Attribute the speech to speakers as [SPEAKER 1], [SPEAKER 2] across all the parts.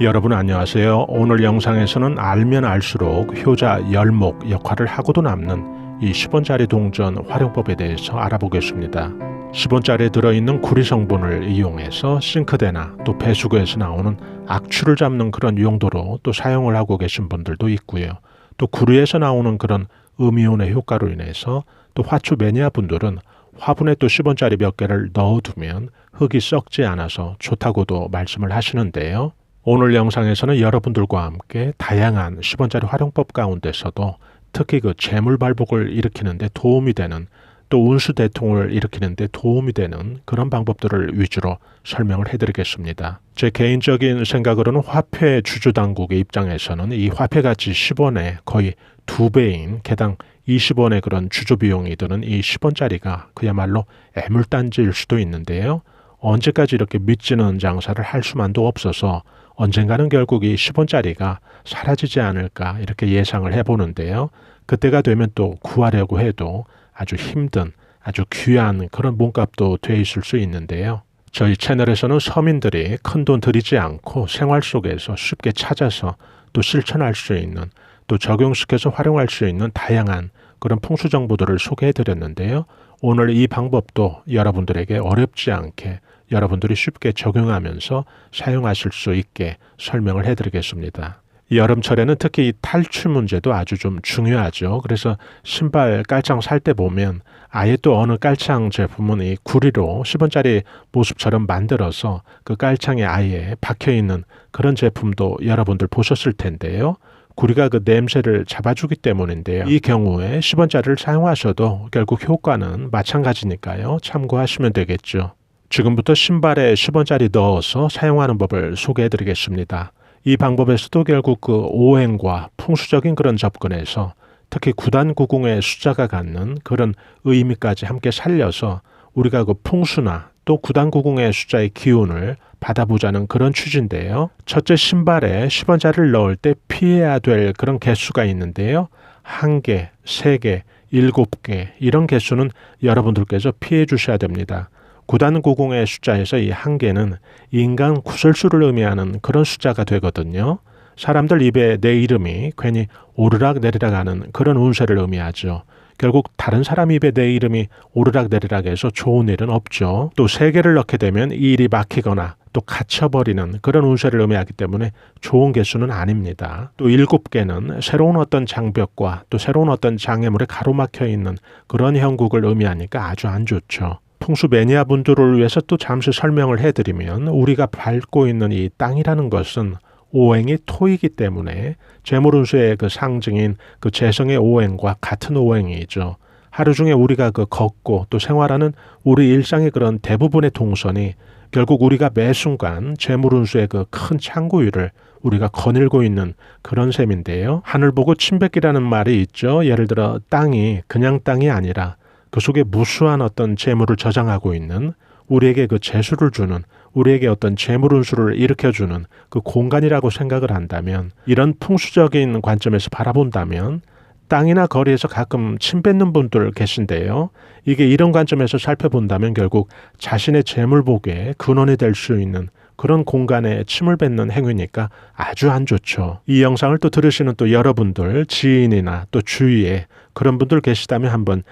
[SPEAKER 1] 여러분 안녕하세요. 오늘 영상에서는 알면 알수록 효자 열목 역할을 하고도 남는 이 10원짜리 동전 활용법에 대해서 알아보겠습니다. 10원짜리에 들어있는 구리 성분을 이용해서 싱크대나 또 배수구에서 나오는 악취를 잡는 그런 용도로 또 사용을 하고 계신 분들도 있고요. 또 구리에서 나오는 그런 음이온의 효과로 인해서 또 화초 매니아 분들은 화분에 또 10원짜리 몇 개를 넣어두면 흙이 썩지 않아서 좋다고도 말씀을 하시는데요. 오늘 영상에서는 여러분들과 함께 다양한 10원짜리 활용법 가운데서도 특히 그 재물 발복을 일으키는 데 도움이 되는 또 운수 대통을 일으키는 데 도움이 되는 그런 방법들을 위주로 설명을 해드리겠습니다. 제 개인적인 생각으로는 화폐 주주당국의 입장에서는 이 화폐 가치 10원의 거의 2배인 개당 20원의 그런 주주 비용이 드는 이 10원짜리가 그야말로 애물단지일 수도 있는데요. 언제까지 이렇게 믿지는 장사를 할 수만도 없어서 언젠가는 결국 이 10원짜리가 사라지지 않을까 이렇게 예상을 해보는데요. 그때가 되면 또 구하려고 해도 아주 힘든 아주 귀한 그런 몸값도 돼 있을 수 있는데요. 저희 채널에서는 서민들이 큰돈 들이지 않고 생활 속에서 쉽게 찾아서 또 실천할 수 있는 또 적용시켜서 활용할 수 있는 다양한 그런 풍수 정보들을 소개해 드렸는데요. 오늘 이 방법도 여러분들에게 어렵지 않게 여러분들이 쉽게 적용하면서 사용하실 수 있게 설명을 해드리겠습니다. 여름철에는 특히 이 탈취 문제도 아주 좀 중요하죠. 그래서 신발 깔창 살 때 보면 아예 또 어느 깔창 제품은 이 구리로 10원짜리 모습처럼 만들어서 그 깔창에 아예 박혀있는 그런 제품도 여러분들 보셨을 텐데요. 구리가 그 냄새를 잡아주기 때문인데요. 이 경우에 10원짜리를 사용하셔도 결국 효과는 마찬가지니까요. 참고하시면 되겠죠. 지금부터 신발에 10원짜리 넣어서 사용하는 법을 소개해 드리겠습니다. 이 방법에서도 결국 그 오행과 풍수적인 그런 접근에서 특히 9단 9궁의 숫자가 갖는 그런 의미까지 함께 살려서 우리가 그 풍수나 또 9단 9궁의 숫자의 기운을 받아보자는 그런 취지인데요. 첫째, 신발에 10원짜리를 넣을 때 피해야 될 그런 개수가 있는데요. 1개, 3개, 7개 이런 개수는 여러분들께서 피해 주셔야 됩니다. 9단 9궁의 숫자에서 이 1개는 인간 구설수를 의미하는 그런 숫자가 되거든요. 사람들 입에 내 이름이 괜히 오르락 내리락 하는 그런 운세를 의미하죠. 결국 다른 사람 입에 내 이름이 오르락 내리락 해서 좋은 일은 없죠. 또 3개를 넣게 되면 이 일이 막히거나 또 갇혀버리는 그런 운세를 의미하기 때문에 좋은 개수는 아닙니다. 또 7개는 새로운 어떤 장벽과 또 새로운 어떤 장애물에 가로막혀 있는 그런 형국을 의미하니까 아주 안 좋죠. 풍수 매니아 분들을 위해서 또 잠시 설명을 해드리면 우리가 밟고 있는 이 땅이라는 것은 오행이 토이기 때문에 재물운수의 그 상징인 그 재성의 오행과 같은 오행이죠. 하루 중에 우리가 그 걷고 또 생활하는 우리 일상의 그런 대부분의 동선이 결국 우리가 매 순간 재물운수의 그 큰 창구 위를 우리가 거닐고 있는 그런 셈인데요. 하늘 보고 침뱉기라는 말이 있죠. 예를 들어 땅이 그냥 땅이 아니라 그 속에 무수한 어떤 재물을 저장하고 있는 우리에게 그 재수를 주는 우리에게 어떤 재물운수를 일으켜주는 그 공간이라고 생각을 한다면 이런 풍수적인 관점에서 바라본다면 땅이나 거리에서 가끔 침 뱉는 분들 계신데요. 이게 이런 관점에서 살펴본다면 결국 자신의 재물복의 근원이 될 수 있는 그런 공간에 침을 뱉는 행위니까 아주 안 좋죠. 이 영상을 또 들으시는 또 여러분들 지인이나 또 주위에 그런 분들 계시다면 한번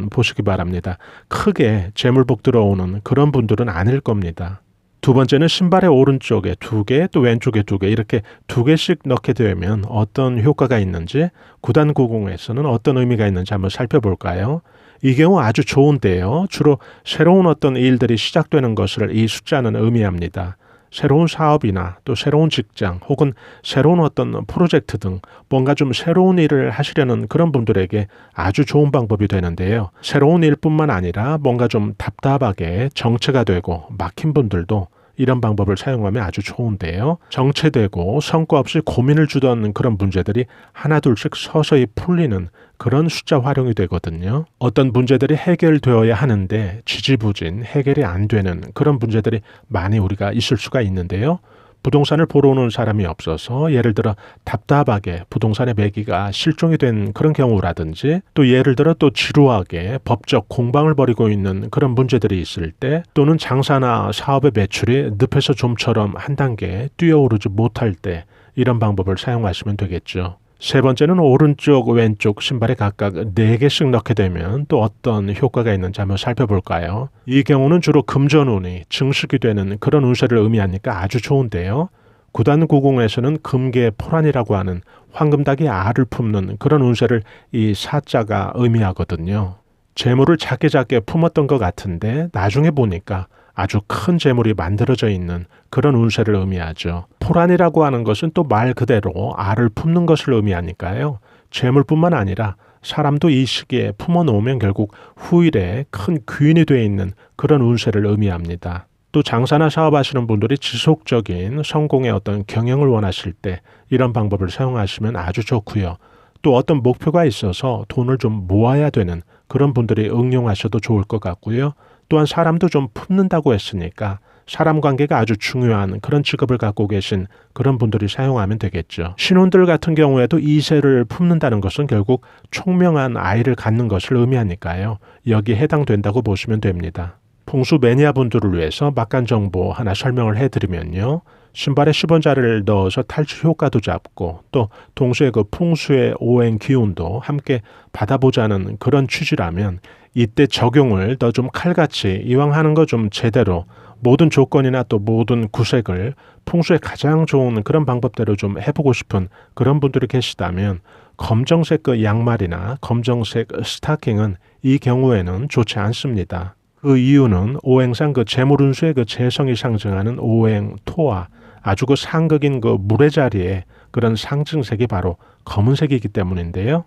[SPEAKER 1] 보시기 바랍니다. 크게 재물복 들어오는 그런 분들은 아닐 겁니다. 두 번째는 신발의 오른쪽에 2개 또 왼쪽에 2개 이렇게 2개씩 넣게 되면 어떤 효과가 있는지 9단 9궁에서는 어떤 의미가 있는지 한번 살펴볼까요? 이 경우 아주 좋은데요. 주로 새로운 어떤 일들이 시작되는 것을 이 숫자는 의미합니다. 새로운 사업이나 또 새로운 직장 혹은 새로운 어떤 프로젝트 등 뭔가 좀 새로운 일을 하시려는 그런 분들에게 아주 좋은 방법이 되는데요. 새로운 일뿐만 아니라 뭔가 좀 답답하게 정체가 되고 막힌 분들도 이런 방법을 사용하면 아주 좋은데요. 정체되고 성과 없이 고민을 주던 그런 문제들이 하나둘씩 서서히 풀리는 그런 숫자 활용이 되거든요. 어떤 문제들이 해결되어야 하는데 지지부진 해결이 안 되는 그런 문제들이 많이 우리가 있을 수가 있는데요. 부동산을 보러 오는 사람이 없어서 예를 들어 답답하게 부동산에 매기가 실종이 된 그런 경우라든지 또 예를 들어 또 지루하게 법적 공방을 벌이고 있는 그런 문제들이 있을 때 또는 장사나 사업의 매출이 늪에서 좀처럼 한 단계 뛰어오르지 못할 때 이런 방법을 사용하시면 되겠죠. 세 번째는 오른쪽 왼쪽 신발에 각각 4개씩 넣게 되면 또 어떤 효과가 있는지 한번 살펴볼까요? 이 경우는 주로 금전운이 증식이 되는 그런 운세를 의미하니까 아주 좋은데요. 구단구궁에서는 금계 포란이라고 하는 황금닭이 알을 품는 그런 운세를 이 사자가 의미하거든요. 재물을 작게 품었던 것 같은데 나중에 보니까 아주 큰 재물이 만들어져 있는 그런 운세를 의미하죠. 포란이라고 하는 것은 또 말 그대로 알을 품는 것을 의미하니까요. 재물뿐만 아니라 사람도 이 시기에 품어놓으면 결국 후일에 큰 귀인이 되어 있는 그런 운세를 의미합니다. 또 장사나 사업하시는 분들이 지속적인 성공의 어떤 경영을 원하실 때 이런 방법을 사용하시면 아주 좋고요. 또 어떤 목표가 있어서 돈을 좀 모아야 되는 그런 분들이 응용하셔도 좋을 것 같고요. 또한 사람도 좀 품는다고 했으니까 사람 관계가 아주 중요한 그런 직업을 갖고 계신 그런 분들이 사용하면 되겠죠. 신혼들 같은 경우에도 이세를 품는다는 것은 결국 총명한 아이를 갖는 것을 의미하니까요. 여기에 해당된다고 보시면 됩니다. 풍수 매니아 분들을 위해서 막간 정보 하나 설명을 해드리면요. 신발에 10원짜리를 넣어서 탈취 효과도 잡고 또 동시에 그 풍수의 오행 기운도 함께 받아보자는 그런 취지라면 이때 적용을 더 좀 칼같이 이왕 하는 거 좀 제대로 모든 조건이나 또 모든 구색을 풍수에 가장 좋은 그런 방법대로 좀 해보고 싶은 그런 분들이 계시다면 검정색 그 양말이나 검정색 스타킹은 이 경우에는 좋지 않습니다. 그 이유는 오행상 그 재물운수의 그 재성이 상징하는 오행 토와 아주 그 상극인 그 물의 자리에 그런 상징색이 바로 검은색이기 때문인데요.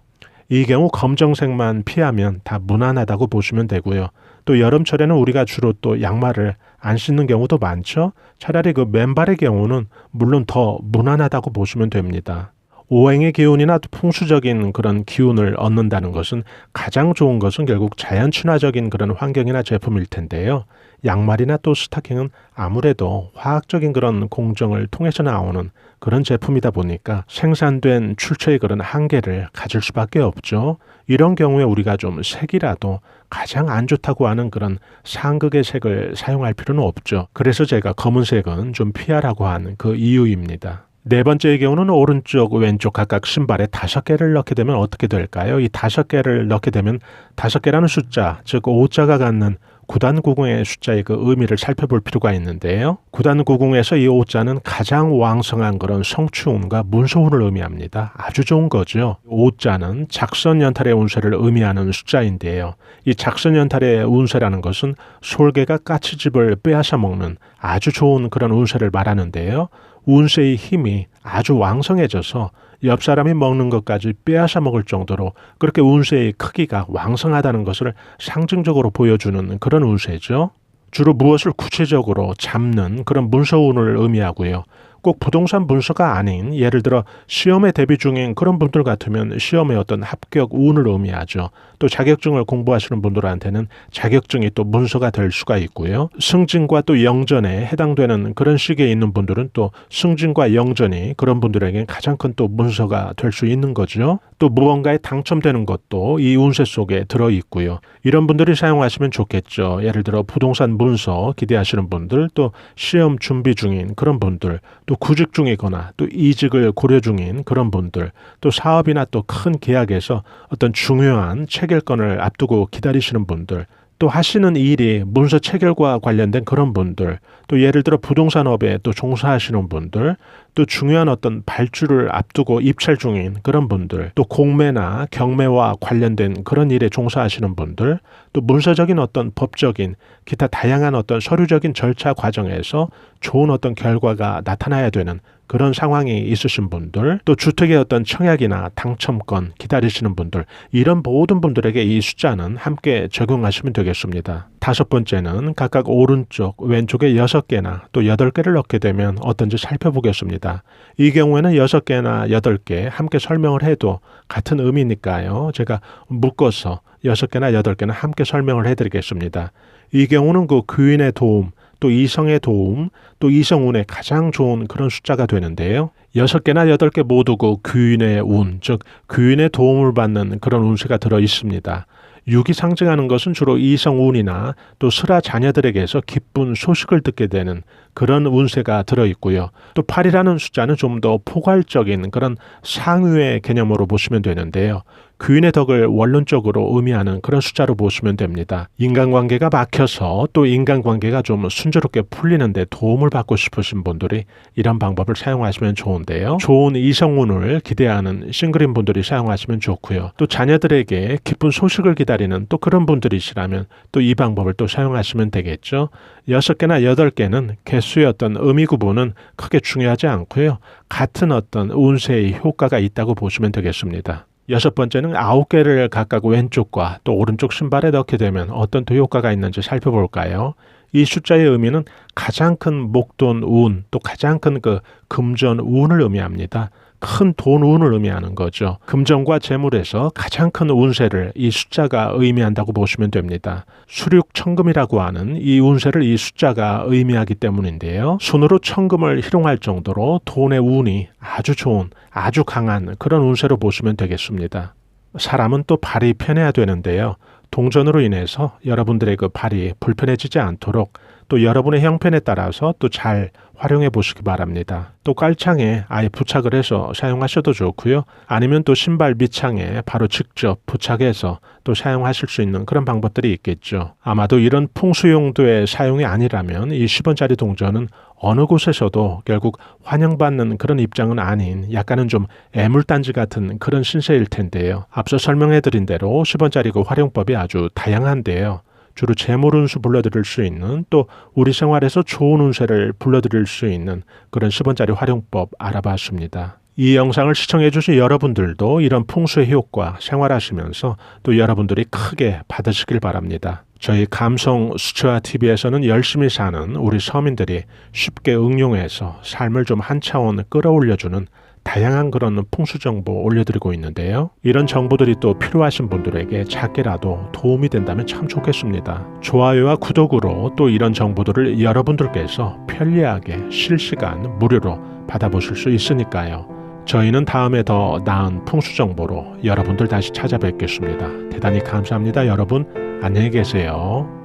[SPEAKER 1] 이 경우 검정색만 피하면 다 무난하다고 보시면 되고요. 또 여름철에는 우리가 주로 또 양말을 안 신는 경우도 많죠. 차라리 그 맨발의 경우는 물론 더 무난하다고 보시면 됩니다. 오행의 기운이나 풍수적인 그런 기운을 얻는다는 것은 가장 좋은 것은 결국 자연 친화적인 그런 환경이나 제품일 텐데요. 양말이나 또 스타킹은 아무래도 화학적인 그런 공정을 통해서 나오는 그런 제품이다 보니까 생산된 출처의 그런 한계를 가질 수밖에 없죠. 이런 경우에 우리가 좀 색이라도 가장 안 좋다고 하는 그런 상극의 색을 사용할 필요는 없죠. 그래서 제가 검은색은 좀 피하라고 하는 그 이유입니다. 네 번째의 경우는 오른쪽 왼쪽 각각 신발에 5개를 넣게 되면 어떻게 될까요? 이 5개를 넣게 되면 5개라는 숫자, 즉 5자가 갖는 구단구궁의 숫자의 그 의미를 살펴볼 필요가 있는데요. 구단구궁에서 이 5자는 가장 왕성한 그런 성취운과 문서운을 의미합니다. 아주 좋은 거죠. 5자는 작선연탈의 운세를 의미하는 숫자인데요. 이 작선연탈의 운세라는 것은 솔개가 까치집을 빼앗아 먹는 아주 좋은 그런 운세를 말하는데요. 운세의 힘이 아주 왕성해져서 옆 사람이 먹는 것까지 빼앗아 먹을 정도로 그렇게 운세의 크기가 왕성하다는 것을 상징적으로 보여주는 그런 운세죠. 주로 무엇을 구체적으로 잡는 그런 문서운을 의미하고요. 꼭 부동산 문서가 아닌 예를 들어 시험에 대비 중인 그런 분들 같으면 시험의 어떤 합격 운을 의미하죠. 또 자격증을 공부하시는 분들한테는 자격증이 또 문서가 될 수가 있고요. 승진과 또 영전에 해당되는 그런 시기에 있는 분들은 또 승진과 영전이 그런 분들에게는 가장 큰 또 문서가 될 수 있는 거죠. 또 무언가에 당첨되는 것도 이 운세 속에 들어있고요. 이런 분들이 사용하시면 좋겠죠. 예를 들어 부동산 문서 기대하시는 분들, 또 시험 준비 중인 그런 분들, 또 구직 중이거나 또 이직을 고려 중인 그런 분들, 또 사업이나 또 큰 계약에서 어떤 중요한 체결권을 앞두고 기다리시는 분들, 또 하시는 일이 문서 체결과 관련된 그런 분들, 또 예를 들어 부동산업에 또 종사하시는 분들, 또 중요한 어떤 발주를 앞두고 입찰 중인 그런 분들, 또 공매나 경매와 관련된 그런 일에 종사하시는 분들, 또 문서적인 어떤 법적인 기타 다양한 어떤 서류적인 절차 과정에서 좋은 어떤 결과가 나타나야 되는 그런 상황이 있으신 분들, 또 주택의 어떤 청약이나 당첨권 기다리시는 분들, 이런 모든 분들에게 이 숫자는 함께 적용하시면 되겠습니다. 5번째는 각각 오른쪽, 왼쪽에 6개나 또 8개를 넣게 되면 어떤지 살펴보겠습니다. 이 경우에는 6개나 8개 함께 설명을 해도 같은 의미니까요. 제가 묶어서 6개나 8개는 함께 설명을 해드리겠습니다. 이 경우는 그 귀인의 도움, 또 이성의 도움, 또 이성운에 가장 좋은 그런 숫자가 되는데요. 6개나 8개 모두 그 귀인의 운, 즉 귀인의 도움을 받는 그런 운세가 들어 있습니다. 6이 상징하는 것은 주로 이성운이나 또 슬아 자녀들에게서 기쁜 소식을 듣게 되는 그런 운세가 들어있고요. 또 8이라는 숫자는 좀 더 포괄적인 그런 상위의 개념으로 보시면 되는데요. 귀인의 덕을 원론적으로 의미하는 그런 숫자로 보시면 됩니다. 인간관계가 막혀서 또 인간관계가 좀 순조롭게 풀리는데 도움을 받고 싶으신 분들이 이런 방법을 사용하시면 좋은데요. 좋은 이성운을 기대하는 싱글인 분들이 사용하시면 좋고요. 또 자녀들에게 기쁜 소식을 기다리는 또 그런 분들이시라면 또 이 방법을 또 사용하시면 되겠죠. 6개나 8개는 개수의 어떤 의미 구분은 크게 중요하지 않고요. 같은 어떤 운세의 효과가 있다고 보시면 되겠습니다. 6번째는 9개를 각각 왼쪽과 또 오른쪽 신발에 넣게 되면 어떤 또 효과가 있는지 살펴볼까요? 이 숫자의 의미는 가장 큰 목돈 운, 또 가장 큰 그 금전 운을 의미합니다. 큰 돈 운을 의미하는 거죠. 금전과 재물에서 가장 큰 운세를 이 숫자가 의미한다고 보시면 됩니다. 수륙천금이라고 하는 이 운세를 이 숫자가 의미하기 때문인데요. 손으로 천금을 희롱할 정도로 돈의 운이 아주 좋은, 아주 강한 그런 운세로 보시면 되겠습니다. 사람은 또 발이 편해야 되는데요. 동전으로 인해서 여러분들의 그 발이 불편해지지 않도록 또 여러분의 형편에 따라서 또 잘 활용해 보시기 바랍니다. 또 깔창에 아예 부착을 해서 사용하셔도 좋고요. 아니면 또 신발 밑창에 바로 직접 부착해서 또 사용하실 수 있는 그런 방법들이 있겠죠. 아마도 이런 풍수 용도의 사용이 아니라면 이 10원짜리 동전은 어느 곳에서도 결국 환영받는 그런 입장은 아닌 약간은 좀 애물단지 같은 그런 신세일 텐데요. 앞서 설명해드린 대로 10원짜리 그 활용법이 아주 다양한데요. 주로 재물 운수 불러드릴 수 있는 또 우리 생활에서 좋은 운세를 불러드릴 수 있는 그런 10원짜리 활용법 알아봤습니다. 이 영상을 시청해 주신 여러분들도 이런 풍수의 효과 생활하시면서 또 여러분들이 크게 받으시길 바랍니다. 저희 감성 수채화 TV에서는 열심히 사는 우리 서민들이 쉽게 응용해서 삶을 좀 한 차원 끌어올려주는 다양한 그런 풍수 정보 올려드리고 있는데요. 이런 정보들이 또 필요하신 분들에게 작게라도 도움이 된다면 참 좋겠습니다. 좋아요와 구독으로 또 이런 정보들을 여러분들께서 편리하게 실시간 무료로 받아보실 수 있으니까요. 저희는 다음에 더 나은 풍수 정보로 여러분들 다시 찾아뵙겠습니다. 대단히 감사합니다. 여러분 안녕히 계세요.